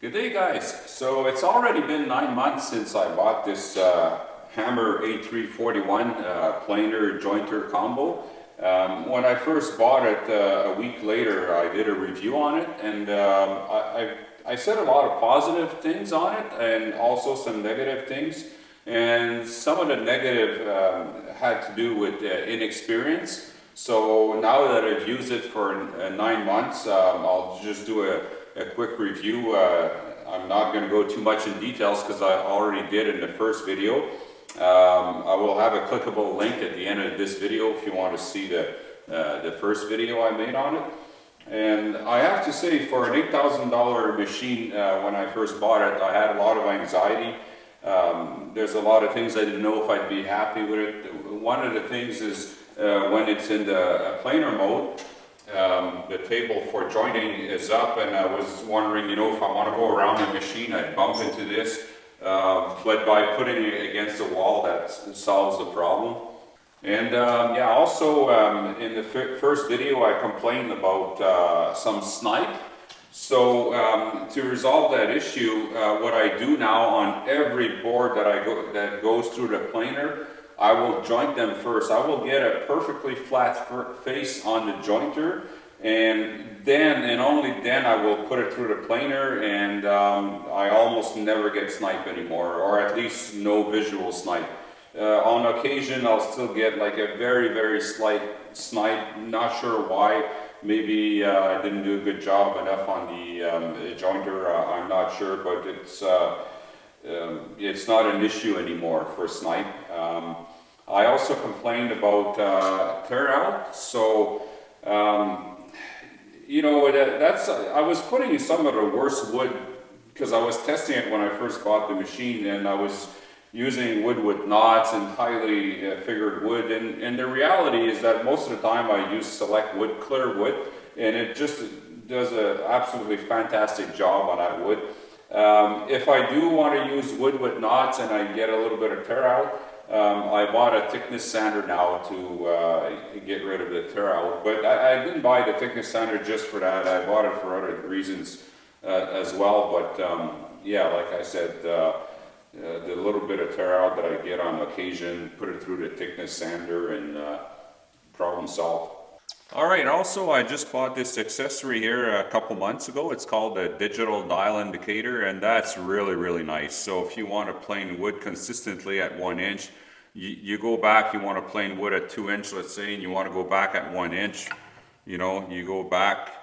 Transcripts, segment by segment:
Good day, guys. So it's already been 9 months since I bought this Hammer A341 planer jointer combo. When I first bought it, a week later, I did a review on it, and I said a lot of positive things on it, and also some negative things. And some of the negative had to do with inexperience. So now that I've used it for 9 months, I'll just do a quick review. I'm not going to go too much in details because I already did in the first video. I will have a clickable link at the end of this video if you want to see the first video I made on it. And I have to say, for an $8,000 machine, when I first bought it, I had a lot of anxiety. There's a lot of things I didn't know if I'd be happy with it. One of the things is when it's in the planer mode, the table for jointing is up, and I was wondering, if I want to go around the machine, I'd bump into this. But by putting it against the wall, that solves the problem. And yeah, also in the first video, I complained about some snipe. So to resolve that issue, what I do now on every board that goes through the planer, I will joint them first. I will get a perfectly flat face on the jointer, and then and only then I will put it through the planer, and I almost never get snipe anymore, or at least no visual snipe. On occasion, I'll still get like a very, very slight snipe. Not sure why. Maybe I didn't do a good job enough on the jointer. I'm not sure, but it's not an issue anymore for snipe. I also complained about tear out. So, I was putting some of the worst wood because I was testing it when I first bought the machine, and I was using wood with knots and highly figured wood. And the reality is that most of the time I use select wood, clear wood, and it just does an absolutely fantastic job on that wood. If I do want to use wood with knots and I get a little bit of tear out, I bought a thickness sander now to get rid of the tear out. But I didn't buy the thickness sander just for that. I bought it for other reasons as well. But yeah, like I said, the little bit of tear out that I get on occasion, put it through the thickness sander, and problem solved. All right, also I just bought this accessory here a couple months ago. It's called a digital dial indicator, and that's really, really nice. So if you want to plane wood consistently at 1 inch, you go back, you want to plane wood at 2 inch, let's say, and you want to go back at 1 inch, you go back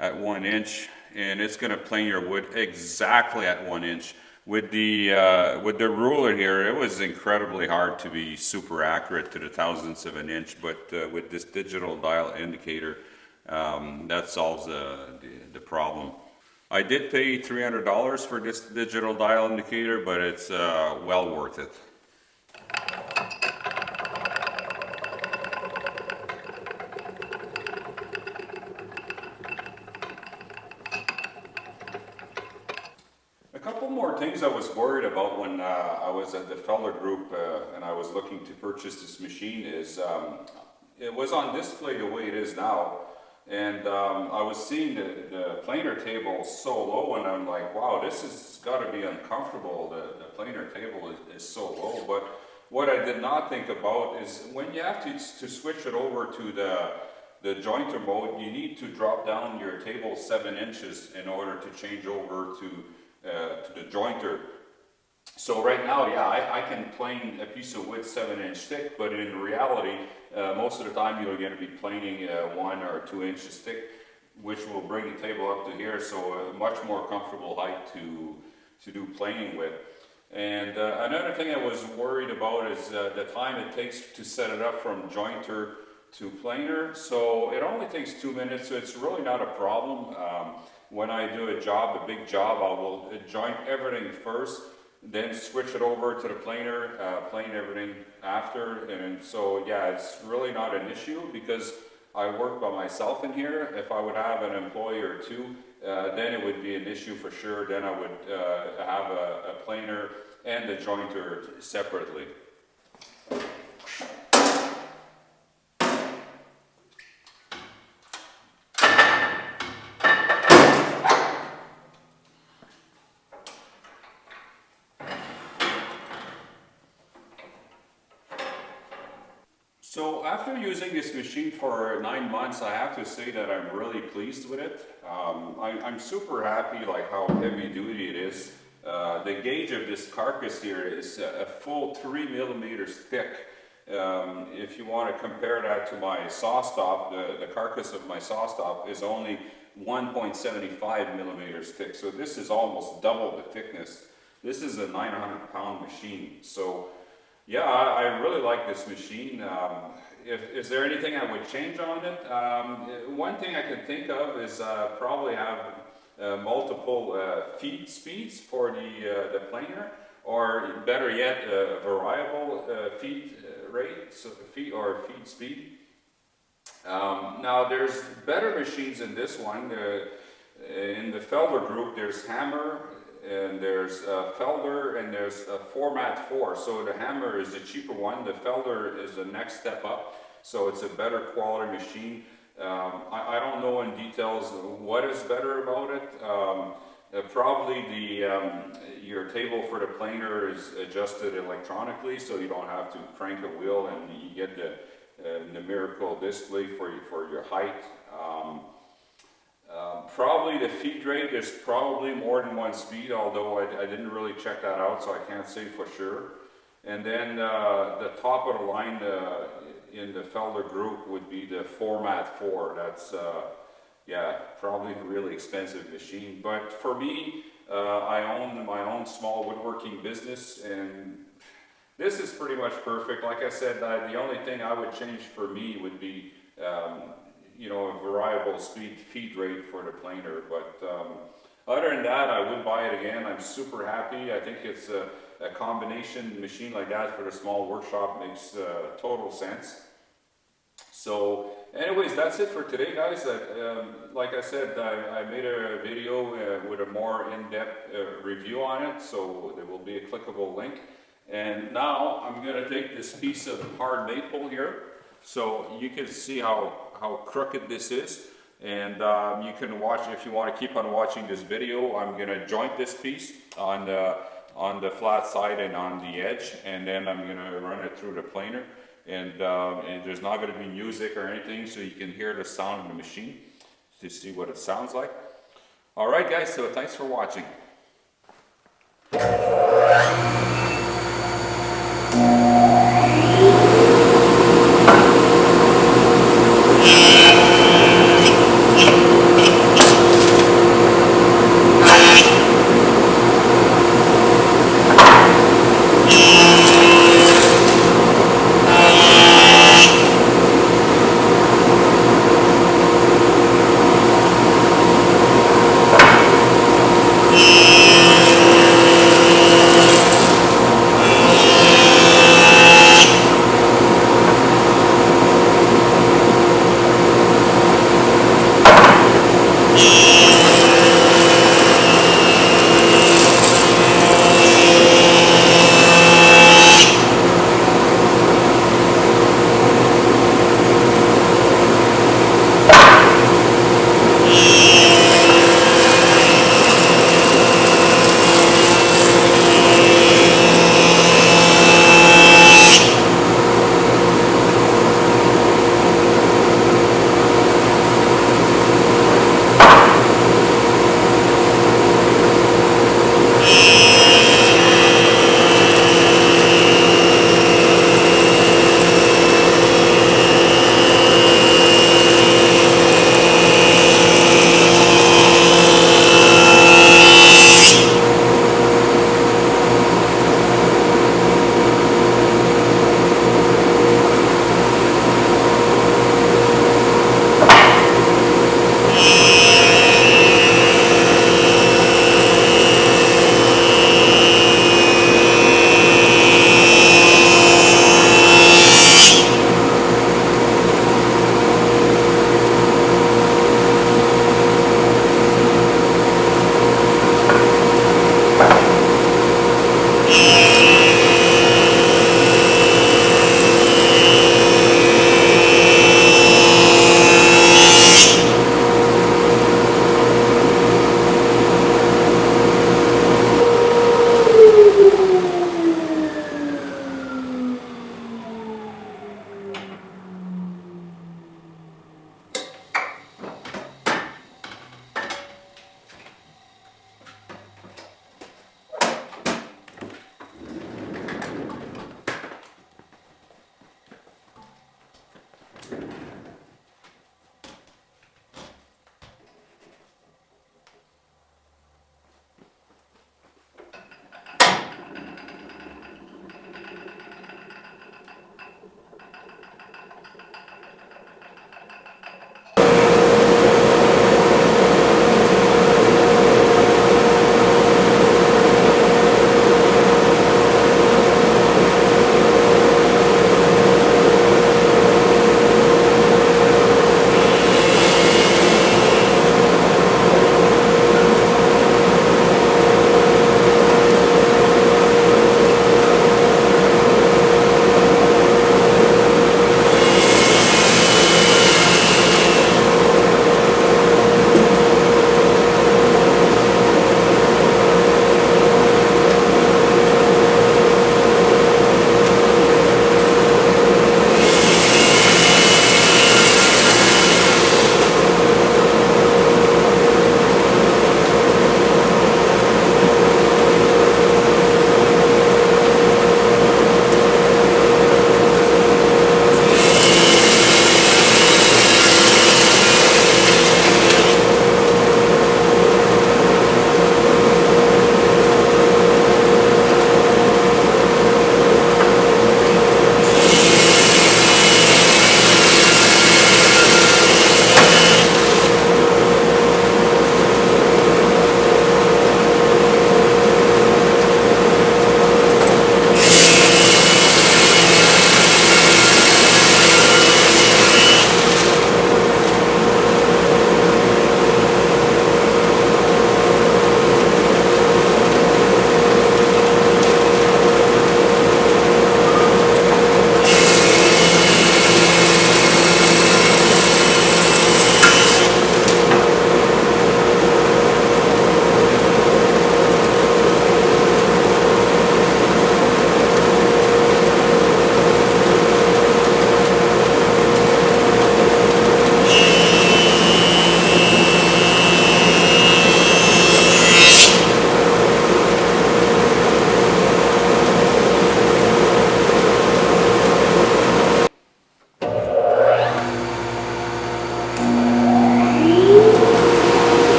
at 1 inch, and it's going to plane your wood exactly at 1 inch. With the ruler here, it was incredibly hard to be super accurate to the thousandths of an inch, but with this digital dial indicator, that solves the problem. I did pay $300 for this digital dial indicator, but it's well worth it. More things I was worried about when I was at the Feller Group and I was looking to purchase this machine is it was on display the way it is now, and I was seeing the planer table so low, and I'm like, wow, this has got to be uncomfortable. The planer table is so low. But what I did not think about is when you have to switch it over to the jointer mode, you need to drop down your table 7 inches in order to change over to the jointer. So right now, yeah, I can plane a piece of wood 7 inch thick, but in reality, most of the time you're going to be planing 1 or 2 inches thick, which will bring the table up to here, so a much more comfortable height to do planing with. And another thing I was worried about is the time it takes to set it up from jointer to planer. So it only takes 2 minutes, so it's really not a problem. When I do a big job, I will joint everything first, then switch it over to the planer, plane everything after. And so, yeah, it's really not an issue because I work by myself in here. If I would have an employee or two, then it would be an issue for sure. Then I would have a planer and a jointer separately. So after using this machine for 9 months, I have to say that I'm really pleased with it. I'm super happy like how heavy duty it is. The gauge of this carcass here is a full 3 millimeters thick. If you want to compare that to my saw stop, the carcass of my saw stop is only 1.75 millimeters thick. So this is almost double the thickness. This is a 900-pound machine. So yeah, I really like this machine. Is there anything I would change on it? One thing I can think of is probably have multiple feed speeds for the planer, or better yet, a variable feed rate, so feed speed. Now there's better machines in this one. In the Felder group, there's Hammer, and there's Felder, and there's Format 4. So the Hammer is the cheaper one. The Felder is the next step up. So it's a better quality machine. I don't know in details what is better about it. Probably your table for the planer is adjusted electronically, so you don't have to crank a wheel, and you get the numerical display for your height. Probably the feed rate is probably more than one speed, although I didn't really check that out, so I can't say for sure. And then the top of the line in the Felder group would be the Format 4. That's, yeah, probably a really expensive machine. But for me, I own my own small woodworking business, and this is pretty much perfect. Like I said, the only thing I would change for me would be you know, a variable speed feed rate for the planer, but other than that, I would buy it again. I'm super happy. I think it's a combination machine like that for the small workshop makes total sense. So anyways, that's it for today, guys. Like I said, I made a video with a more in-depth review on it, so there will be a clickable link. And now I'm going to take this piece of hard maple here, so you can see how crooked this is, and you can watch, if you want to keep on watching this video, I'm going to joint this piece on the flat side and on the edge, and then I'm going to run it through the planer, and there's not going to be music or anything, so you can hear the sound of the machine to see what it sounds like. Alright guys, so thanks for watching.